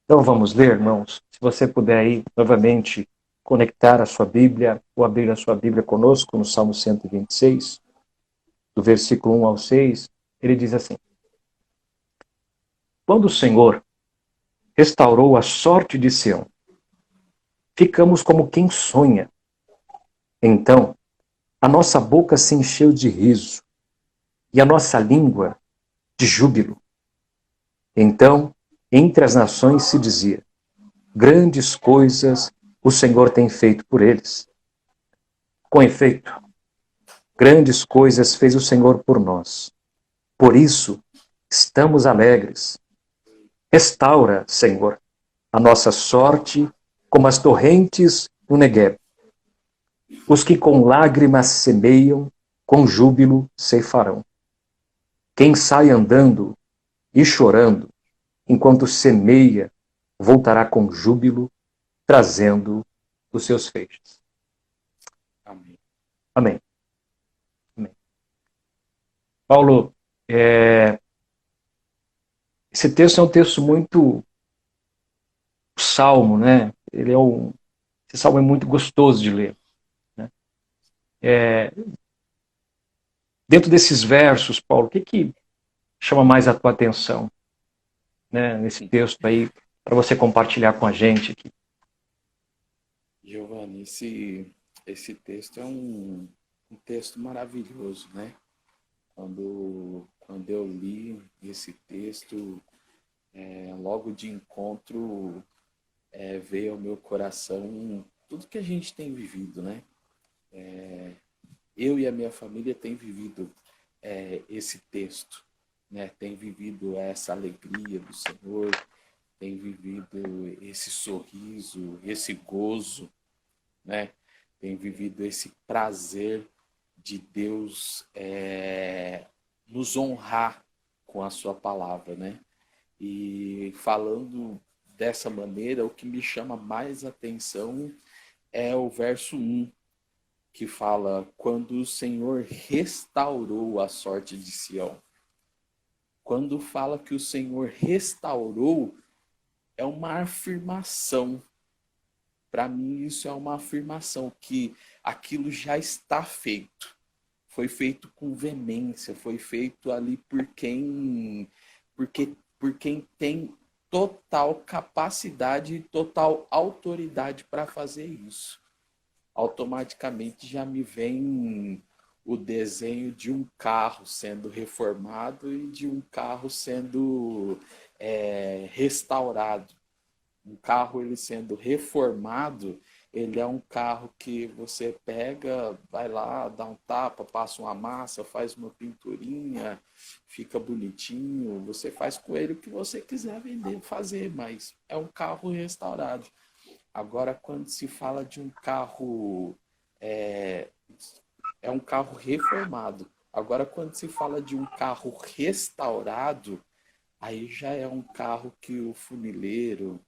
Então vamos ler, irmãos. Se você puder aí, novamente, conectar a sua Bíblia, ou abrir a sua Bíblia conosco no Salmo 126, do versículo 1 ao 6, ele diz assim: Quando o Senhor restaurou a sorte de Sião, ficamos como quem sonha. Então, a nossa boca se encheu de riso, e a nossa língua de júbilo. Então, entre as nações se dizia: grandes coisas o Senhor tem feito por eles. Com efeito, grandes coisas fez o Senhor por nós. Por isso, estamos alegres. Restaura, Senhor, a nossa sorte como as torrentes do Negueb. Os que com lágrimas semeiam, com júbilo ceifarão. Quem sai andando e chorando, enquanto semeia, voltará com júbilo, trazendo os seus feixes. Amém. Amém. Amém. Paulo, esse texto é um texto muito salmo, né? Esse salmo é muito gostoso de ler. Né? Dentro desses versos, Paulo, o que chama mais a tua atenção, né? Nesse texto aí, para você compartilhar com a gente aqui? Giovanni, esse texto é um texto maravilhoso, né? Quando eu li esse texto, logo de encontro, veio ao meu coração tudo que a gente tem vivido, né? Eu e a minha família tem vivido esse texto, né? Tem vivido essa alegria do Senhor, tem vivido esse sorriso, esse gozo, né? Tem vivido esse prazer de Deus nos honrar com a sua palavra, né? E falando dessa maneira, o que me chama mais atenção é o verso 1, que fala: quando o Senhor restaurou a sorte de Sião. Quando fala que o Senhor restaurou, é uma afirmação. Para mim, isso é uma afirmação que aquilo já está feito. Foi feito com veemência, foi feito ali por quem tem total capacidade e total autoridade para fazer isso. Automaticamente já me vem o desenho de um carro sendo reformado e de um carro sendo restaurado. Um carro ele sendo reformado, ele é um carro que você pega, vai lá, dá um tapa, passa uma massa, faz uma pinturinha, fica bonitinho, você faz com ele o que você quiser vender, fazer, mas é um carro restaurado. Agora, quando se fala de um carro, é, é um carro reformado. Agora, quando se fala de um carro restaurado, aí já é um carro que o funileiro,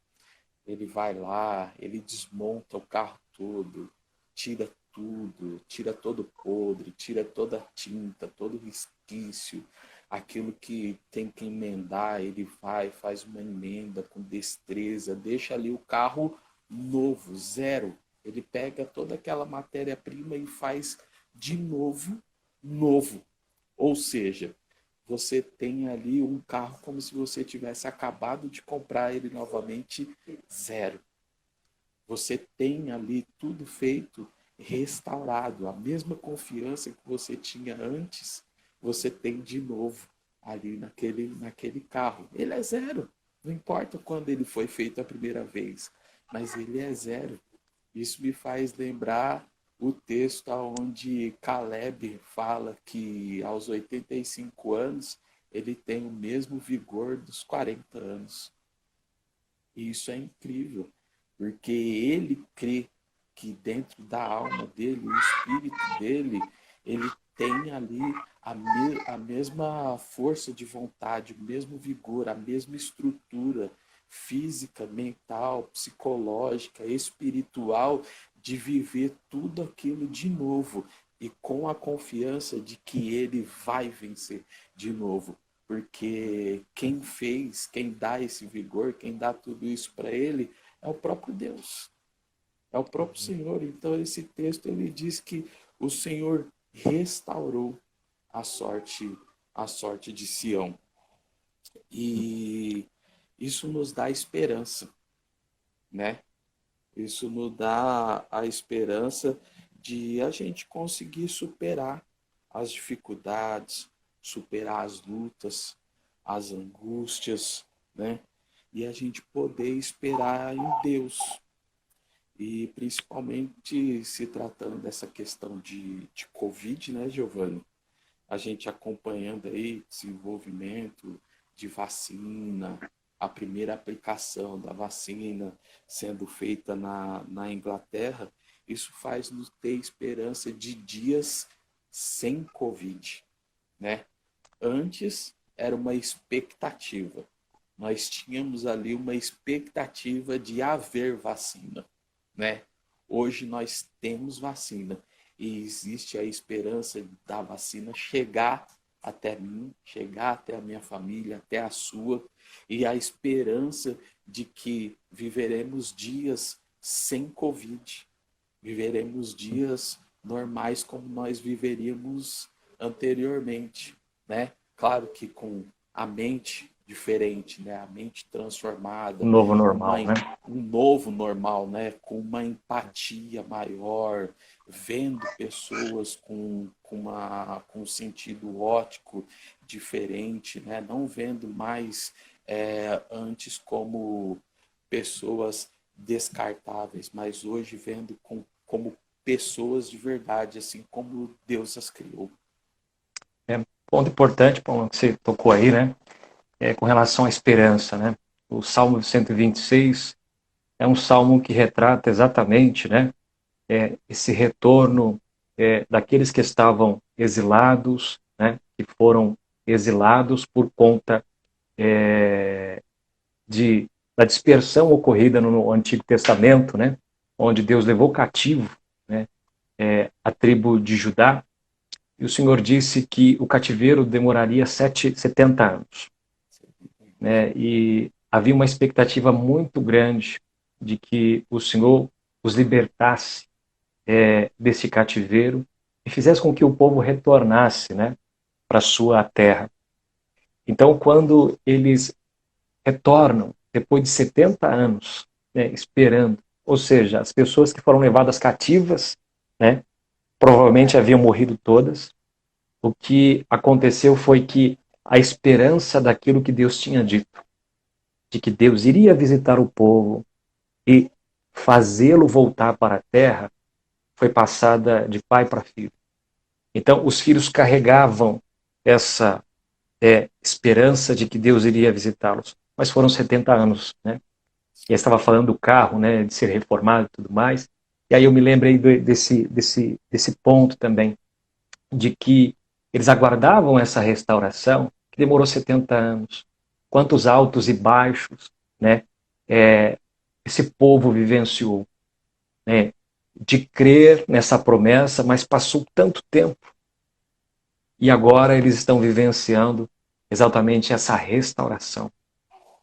ele vai lá, ele desmonta o carro todo, tira tudo, tira todo o podre, tira toda a tinta, todo o resquício, aquilo que tem que emendar, ele vai, faz uma emenda com destreza, deixa ali o carro novo, zero. Ele pega toda aquela matéria-prima e faz de novo, novo. Ou seja, você tem ali um carro como se você tivesse acabado de comprar ele novamente zero. Você tem ali tudo feito restaurado, a mesma confiança que você tinha antes, você tem de novo ali naquele carro. Ele é zero, não importa quando ele foi feito a primeira vez, mas ele é zero. Isso me faz lembrar o texto onde Caleb fala que aos 85 anos ele tem o mesmo vigor dos 40 anos. E isso é incrível, porque ele crê que dentro da alma dele, o espírito dele, ele tem ali a mesma força de vontade, o mesmo vigor, a mesma estrutura física, mental, psicológica, espiritual, de viver tudo aquilo de novo e com a confiança de que ele vai vencer de novo. porque quem fez, quem dá esse vigor, quem dá tudo isso para ele é o próprio Deus, é o próprio Senhor. Então esse texto ele diz que o Senhor restaurou a sorte, a sorte de Sião. E isso nos dá esperança, né? Isso nos dá a esperança de a gente conseguir superar as dificuldades, superar as lutas, as angústias, né? E a gente poder esperar em Deus. E principalmente se tratando dessa questão de Covid, né, Giovanni? A gente acompanhando aí desenvolvimento de vacina, a primeira aplicação da vacina sendo feita na Inglaterra, isso faz nos ter esperança de dias sem Covid, né? Antes era uma expectativa. Nós tínhamos ali uma expectativa de haver vacina, né? Hoje nós temos vacina e existe a esperança da vacina chegar até mim, chegar até a minha família, até a sua, e a esperança de que viveremos dias sem Covid, viveremos dias normais como nós viveríamos anteriormente, né? Claro que com a mente diferente, né? A mente transformada, Um novo uma, normal, né? um novo normal, né? Com uma empatia maior, vendo pessoas com um sentido ótico diferente, né? Não vendo mais antes como pessoas descartáveis, mas hoje vendo como pessoas de verdade, assim como Deus as criou. Ponto importante, Paulo, que você tocou aí, né? Com relação à esperança, né? O Salmo 126 é um salmo que retrata exatamente, né? Esse retorno daqueles que estavam exilados, né? Que foram exilados por conta da dispersão ocorrida no Antigo Testamento, né? Onde Deus levou cativo, né? A tribo de Judá. E o Senhor disse que o cativeiro demoraria 70 anos. Né? E havia uma expectativa muito grande de que o Senhor os libertasse desse cativeiro e fizesse com que o povo retornasse, né, para a sua terra. Então, quando eles retornam, depois de 70 anos, né, esperando, ou seja, as pessoas que foram levadas cativas, né, provavelmente haviam morrido todas. O que aconteceu foi que a esperança daquilo que Deus tinha dito, de que Deus iria visitar o povo e fazê-lo voltar para a terra, foi passada de pai para filho. Então, os filhos carregavam essa esperança de que Deus iria visitá-los. Mas foram 70 anos, né? E eu estava falando do carro, né, de ser reformado e tudo mais. E aí eu me lembrei desse ponto também, de que eles aguardavam essa restauração, que demorou 70 anos. Quantos altos e baixos, né, esse povo vivenciou, né, de crer nessa promessa, mas passou tanto tempo. E agora eles estão vivenciando exatamente essa restauração.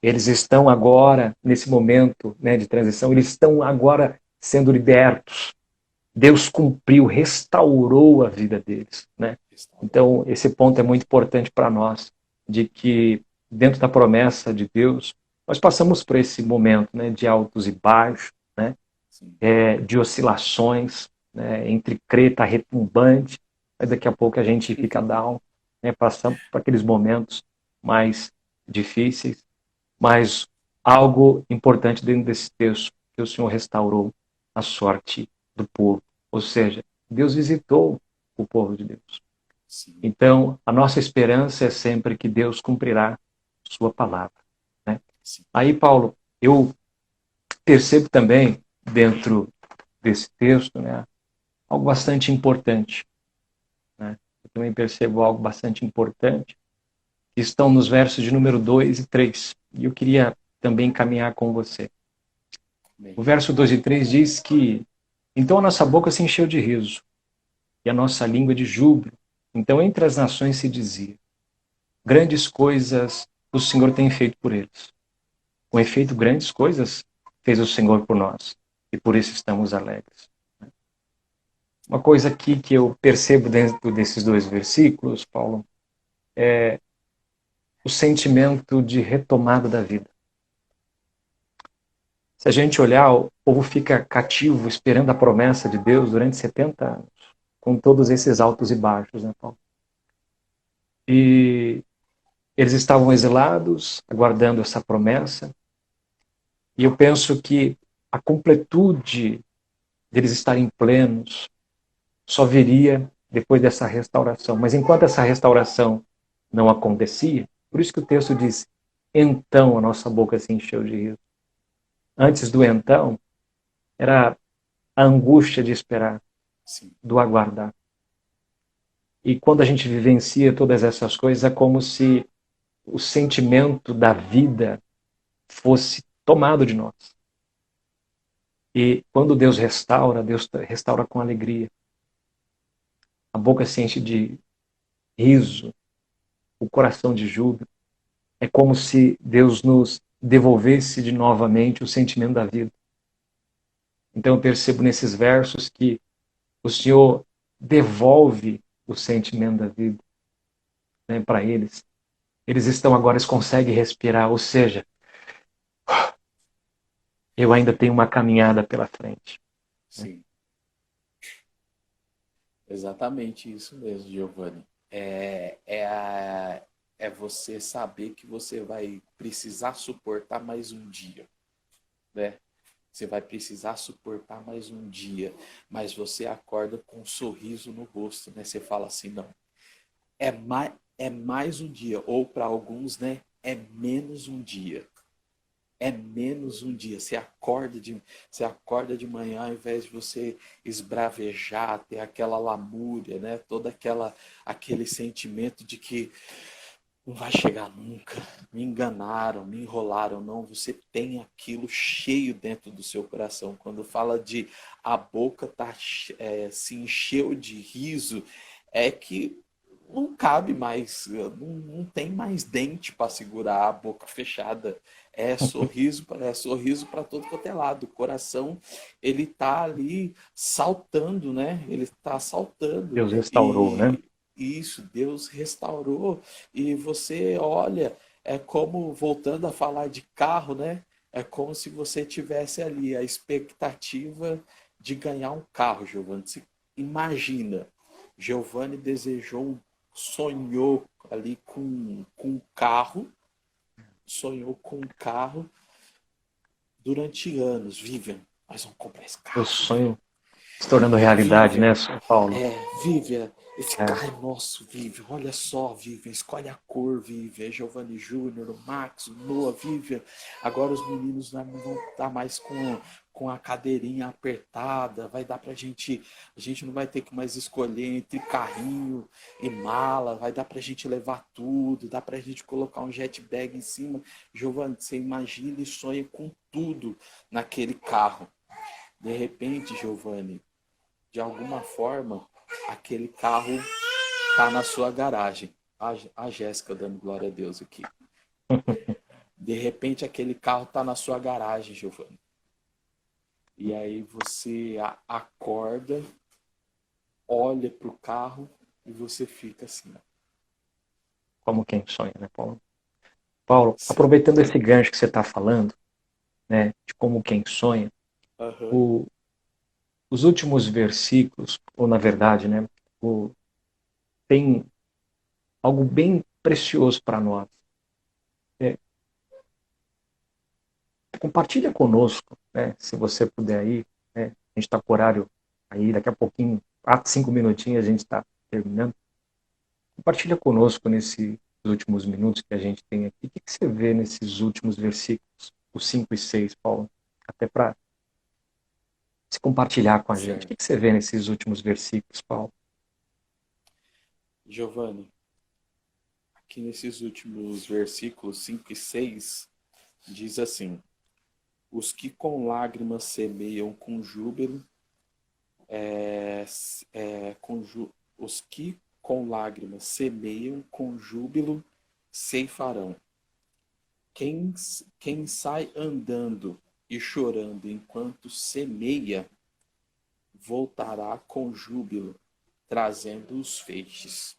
Eles estão agora, nesse momento, né, de transição, eles estão agora sendo libertos. Deus cumpriu, restaurou a vida deles, né? Então, esse ponto é muito importante para nós, de que dentro da promessa de Deus, nós passamos por esse momento, né, de altos e baixos, né, de oscilações, né, entre crer, tá retumbante, mas daqui a pouco a gente fica down, né, passamos por aqueles momentos mais difíceis, mas algo importante dentro desse texto, que o Senhor restaurou a sorte do povo. Ou seja, Deus visitou o povo de Deus. Sim. Então, a nossa esperança é sempre que Deus cumprirá sua palavra. Né? Aí, Paulo, eu percebo também, dentro desse texto, né, algo bastante importante. Né? Eu também percebo algo bastante importante, que estão nos versos de número 2 e 3. E eu queria também caminhar com você. O verso 2 e 3 diz que então a nossa boca se encheu de riso e a nossa língua de júbilo. Então entre as nações se dizia, grandes coisas o Senhor tem feito por eles. Com efeito, grandes coisas fez o Senhor por nós. E por isso estamos alegres. Uma coisa aqui que eu percebo dentro desses dois versículos, Paulo, é o sentimento de retomada da vida. Se a gente olhar, o povo fica cativo, esperando a promessa de Deus durante 70 anos, com todos esses altos e baixos, né, Paulo? E eles estavam exilados, aguardando essa promessa, e eu penso que a completude deles estarem plenos só viria depois dessa restauração. Mas enquanto essa restauração não acontecia, por isso que o texto diz, então a nossa boca se encheu de riso. Antes do então, era a angústia de esperar, Sim. do aguardar. E quando a gente vivencia todas essas coisas, é como se o sentimento da vida fosse tomado de nós. E quando Deus restaura com alegria. A boca se enche de riso, o coração de júbilo. É como se Deus nos devolvesse de novamente o sentimento da vida. Então eu percebo nesses versos que o Senhor devolve o sentimento da vida, né, para eles. Eles estão agora, eles conseguem respirar, ou seja, eu ainda tenho uma caminhada pela frente. Sim. Exatamente isso mesmo, Giovanni. É você saber que você vai precisar suportar mais um dia, né? Você vai precisar suportar mais um dia, mas você acorda com um sorriso no rosto, né? Você fala assim, não, é mais um dia, ou para alguns, né? É menos um dia. É menos um dia. Você acorda de manhã, ao invés de você esbravejar, ter aquela lamúria, né? Aquele sentimento de que não vai chegar nunca, me enganaram, me enrolaram, não. Você tem aquilo cheio dentro do seu coração. Quando fala de a boca se encheu de riso, é que não cabe mais, não tem mais dente para segurar a boca fechada. É sorriso para todo quanto é lado. O coração, ele tá ali saltando, né? Ele tá saltando. Deus restaurou, né? E isso, Deus restaurou. E você olha, é como, voltando a falar de carro, né? É como se você tivesse ali a expectativa de ganhar um carro, Giovanni. Você imagina, Giovanni sonhou ali com um carro, sonhou com um carro durante anos. Vivian, nós vamos comprar esse O carro, Vivian. sonho se tornando realidade, Vivian, né, São Paulo? Vivian, esse É. carro é nosso, Vivian. Olha só, Vivian, escolhe a cor, Vivian. Giovanni Júnior, o Max, o Noah, Vivian. Agora os meninos não vão estar mais com a cadeirinha apertada. Vai dar pra gente. A gente não vai ter que mais escolher entre carrinho e mala. Vai dar pra gente levar tudo. Dá pra gente colocar um jet bag em cima. Giovanni, você imagina e sonha com tudo naquele carro. De repente, Giovanni, de alguma forma, aquele carro tá na sua garagem. A Jéssica dando glória a Deus aqui. De repente, aquele carro tá na sua garagem, Giovanni. E aí você acorda, olha pro carro e você fica assim, ó. Como quem sonha, né, Paulo? Paulo, Sim. aproveitando esse gancho que você está falando, né, de como quem sonha, Aham. o, os últimos versículos, ou na verdade, né, tem algo bem precioso para nós. É, compartilha conosco, né, se você puder aí, né, a gente está com horário aí, daqui a pouquinho, 4, 5 minutinhos a gente está terminando. Compartilha conosco nesses últimos minutos que a gente tem aqui. O que você vê nesses últimos versículos, os 5 e 6, Paulo? Até para se compartilhar com a gente. O Certo. que você vê nesses últimos versículos, Paulo? Giovanni, aqui nesses últimos versículos 5 e 6, diz assim: os que com lágrimas semeiam com júbilo, é, é, com ju, os que com lágrimas semeiam com júbilo ceifarão. Quem, quem sai andando e chorando enquanto semeia, voltará com júbilo, trazendo os feixes.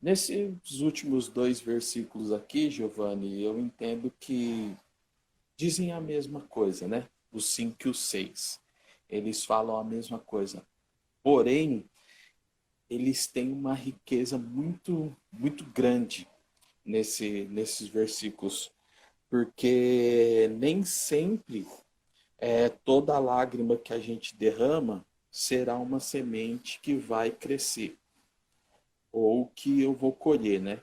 Nesses últimos dois versículos aqui, Giovanni, eu entendo que dizem a mesma coisa, né? O 5 e o 6. Eles falam a mesma coisa. Porém, eles têm uma riqueza muito grande nesses versículos, porque nem sempre toda lágrima que a gente derrama será uma semente que vai crescer ou que eu vou colher, né?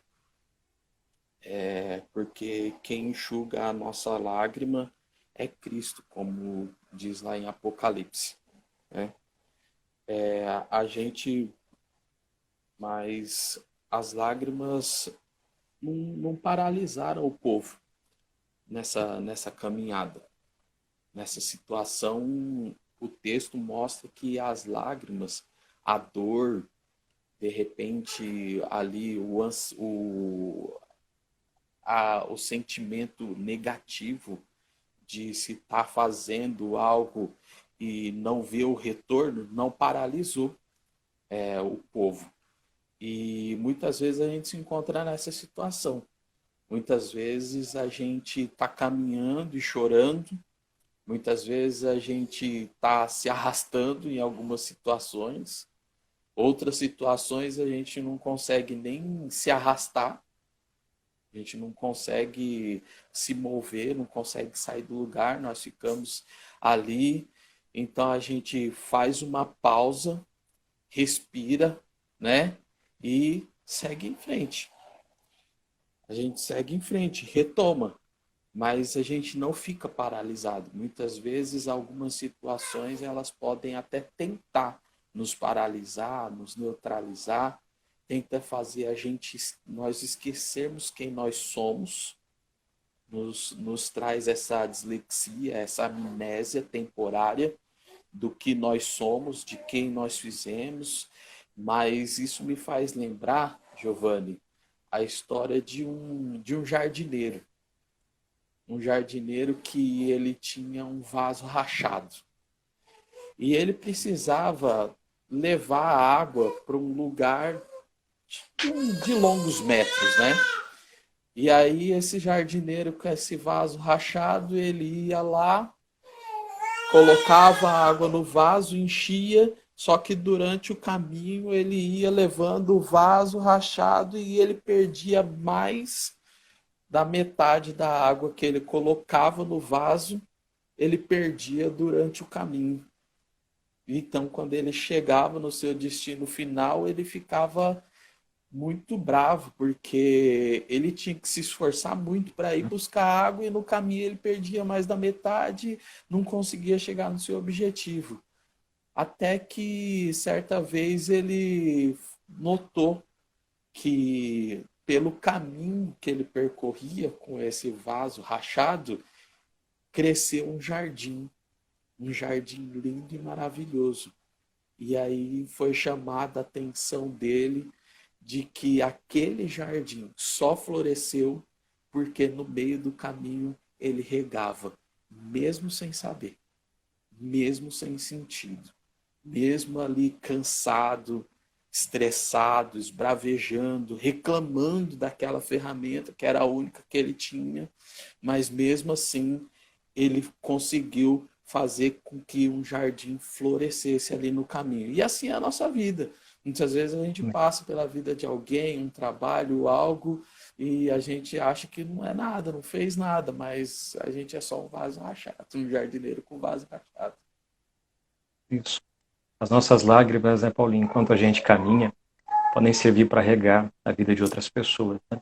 Porque quem enxuga a nossa lágrima é Cristo, como diz lá em Apocalipse, né? A gente, mas as lágrimas não paralisaram o povo nessa caminhada. Nessa situação, o texto mostra que as lágrimas, a dor, de repente ali o sentimento negativo de se estar fazendo algo e não ver o retorno, não paralisou o povo. E muitas vezes a gente se encontra nessa situação. Muitas vezes a gente está caminhando e chorando, muitas vezes a gente está se arrastando em algumas situações, outras situações a gente não consegue nem se arrastar, a gente não consegue se mover, não consegue sair do lugar, nós ficamos ali. Então a gente faz uma pausa, respira, né? E segue em frente. A gente segue em frente, retoma, mas a gente não fica paralisado. Muitas vezes, algumas situações, elas podem até tentar nos paralisar, nos neutralizar, tenta fazer nós esquecermos quem nós somos, nos traz essa dislexia, essa amnésia temporária do que nós somos, de quem nós fizemos, mas isso me faz lembrar, Giovanni, a história de um jardineiro. Um jardineiro que ele tinha um vaso rachado. E ele precisava levar a água para um lugar de longos metros, né? E aí esse jardineiro com esse vaso rachado, ele ia lá, colocava a água no vaso, enchia, só que durante o caminho ele ia levando o vaso rachado e ele perdia mais da metade da água que ele colocava no vaso, ele perdia durante o caminho. Então, quando ele chegava no seu destino final, ele ficava muito bravo, porque ele tinha que se esforçar muito para ir buscar água e no caminho ele perdia mais da metade, não conseguia chegar no seu objetivo. Até que certa vez ele notou que pelo caminho que ele percorria com esse vaso rachado, cresceu um jardim lindo e maravilhoso. E aí foi chamada a atenção dele de que aquele jardim só floresceu porque no meio do caminho ele regava, mesmo sem saber, mesmo sem sentido, mesmo ali cansado, estressado, esbravejando, reclamando daquela ferramenta que era a única que ele tinha, mas mesmo assim ele conseguiu fazer com que um jardim florescesse ali no caminho. E assim é a nossa vida. Muitas vezes a gente passa pela vida de alguém, um trabalho, algo, e a gente acha que não é nada, não fez nada, mas a gente é só um vaso rachado, um jardineiro com vaso rachado. Isso. As nossas lágrimas, né, Paulinho, enquanto a gente caminha, podem servir para regar a vida de outras pessoas, né?